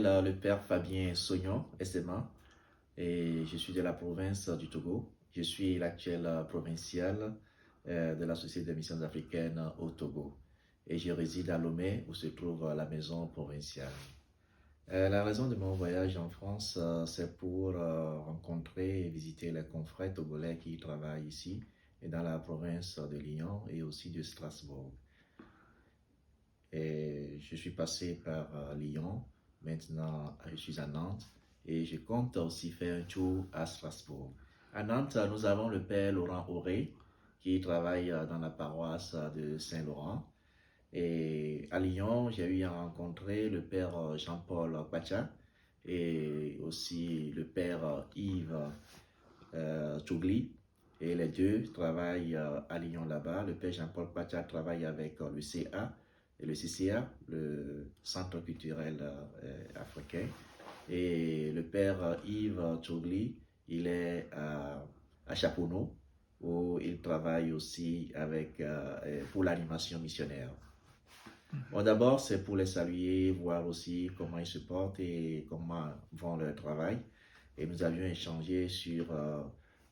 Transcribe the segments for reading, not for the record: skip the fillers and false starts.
le père Fabien Sognon, SMA, et je suis de la province du Togo. Je suis l'actuel provincial de la Société des missions africaines au Togo. Et je réside à Lomé, où se trouve la maison provinciale. La raison de mon voyage en France, c'est pour rencontrer et visiter les confrères togolais qui travaillent ici, et dans la province de Lyon et aussi de Strasbourg. Et je suis passé par Lyon, maintenant je suis à Nantes et je compte aussi faire un tour à Strasbourg. À Nantes, nous avons le père Laurent Auré qui travaille dans la paroisse de Saint-Laurent. Et à Lyon, j'ai eu à rencontrer le père Jean-Paul Pacha et aussi le père Yves Tougli. Et les deux travaillent à Lyon là-bas. Le père Jean-Paul Pacha travaille avec le CA et le CCA, le Centre culturel africain. Et le père Yves Tougli, il est à Chaponneau, où il travaille aussi avec, pour l'animation missionnaire. Bon, d'abord, c'est pour les saluer, voir aussi comment ils se portent et comment vont leur travail. Et nous avions échangé sur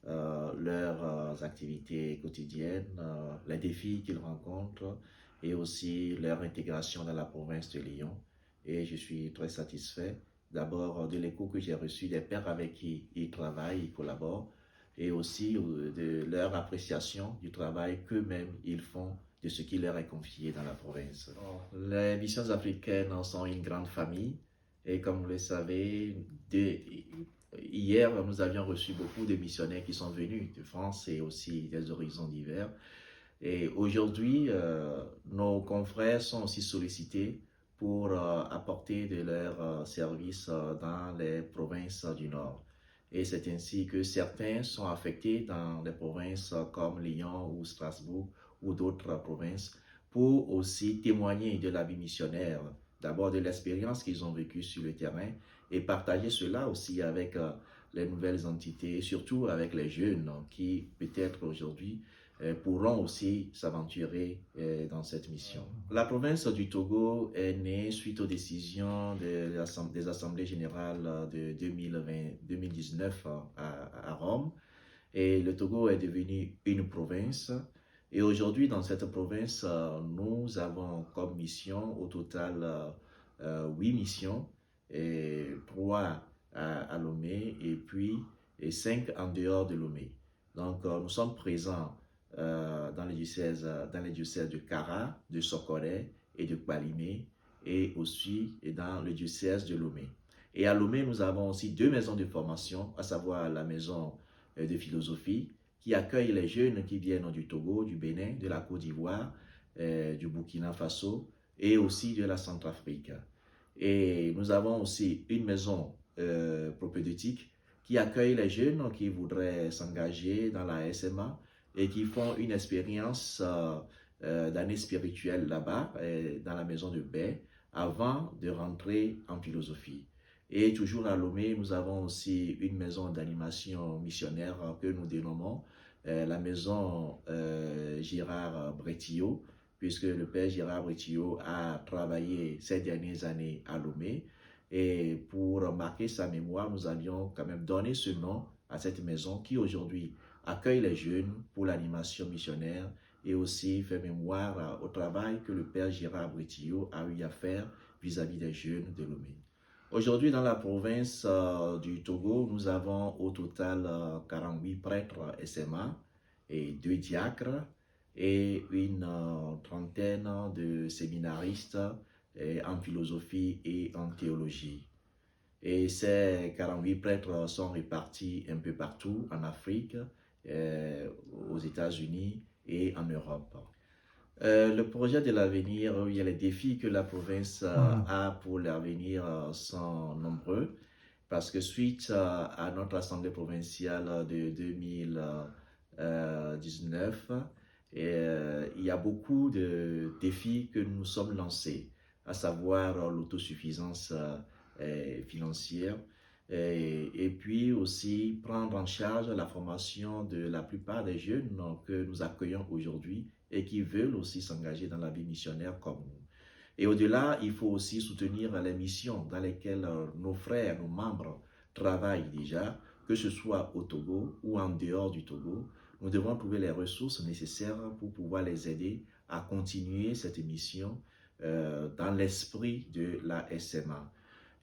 leurs activités quotidiennes, les défis qu'ils rencontrent et aussi leur intégration dans la province de Lyon. Et je suis très satisfait d'abord de l'écho que j'ai reçu des pères avec qui ils travaillent, ils collaborent, et aussi de leur appréciation du travail qu'eux-mêmes ils font de ce qui leur est confié dans la province. Les missions africaines sont une grande famille et comme vous le savez, hier nous avions reçu beaucoup de missionnaires qui sont venus de France et aussi des horizons divers. Et aujourd'hui, nos confrères sont aussi sollicités pour apporter de leurs services dans les provinces du Nord. Et c'est ainsi que certains sont affectés dans des provinces comme Lyon ou Strasbourg ou d'autres provinces pour aussi témoigner de la vie missionnaire, d'abord de l'expérience qu'ils ont vécue sur le terrain et partager cela aussi avec les nouvelles entités, surtout avec les jeunes qui peut-être aujourd'hui pourront aussi s'aventurer dans cette mission. La province du Togo est née suite aux décisions des assemblées générales de 2019 à Rome. Et le Togo est devenu une province. Et aujourd'hui, dans cette province, nous avons comme mission au total 8 missions, et 3 à Lomé et puis 5 en dehors de Lomé. Donc, nous sommes présents dans les diocèses de Kara, de Sokoré et de Kpalimé, et aussi dans le diocèse de Lomé. Et à Lomé, nous avons aussi 2 maisons de formation, à savoir la maison de philosophie, qui accueille les jeunes qui viennent du Togo, du Bénin, de la Côte d'Ivoire, du Burkina Faso et aussi de la Centrafrique. Et nous avons aussi une maison propédeutique qui accueille les jeunes qui voudraient s'engager dans la SMA et qui font une expérience d'année spirituelle là-bas, dans la maison de Baie, avant de rentrer en philosophie. Et toujours à Lomé, nous avons aussi une maison d'animation missionnaire que nous dénommons la maison Girard Bretillot, puisque le père Girard Bretillot a travaillé ces dernières années à Lomé. Et pour marquer sa mémoire, nous avions quand même donné ce nom à cette maison qui aujourd'hui accueille les jeunes pour l'animation missionnaire et aussi fait mémoire au travail que le père Girard Bretillot a eu à faire vis-à-vis des jeunes de Lomé. Aujourd'hui, dans la province du Togo, nous avons au total 48 prêtres SMA et 2 diacres et une trentaine de séminaristes en philosophie et en théologie. Et ces 48 prêtres sont répartis un peu partout en Afrique, aux États-Unis et en Europe. Le projet de l'avenir, il y a les défis que la province a pour l'avenir sont nombreux, parce que suite à notre assemblée provinciale de 2019, il y a beaucoup de défis que nous sommes lancés, à savoir l'autosuffisance financière, et puis aussi prendre en charge la formation de la plupart des jeunes que nous accueillons aujourd'hui et qui veulent aussi s'engager dans la vie missionnaire comme nous. Et au-delà, il faut aussi soutenir les missions dans lesquelles nos frères, nos membres travaillent déjà, que ce soit au Togo ou en dehors du Togo. Nous devons trouver les ressources nécessaires pour pouvoir les aider à continuer cette mission dans l'esprit de la SMA.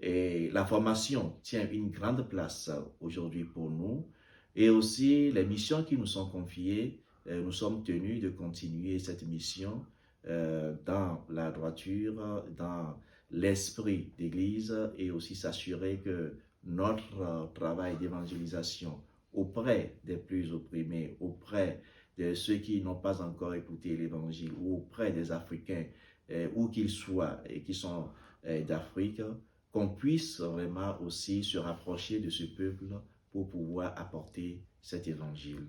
Et la formation tient une grande place aujourd'hui pour nous. Et aussi, les missions qui nous sont confiées, nous sommes tenus de continuer cette mission dans la droiture, dans l'esprit d'Église et aussi s'assurer que notre travail d'évangélisation auprès des plus opprimés, auprès de ceux qui n'ont pas encore écouté l'Évangile ou auprès des Africains, où qu'ils soient et qui sont d'Afrique, qu'on puisse vraiment aussi se rapprocher de ce peuple pour pouvoir apporter cet évangile.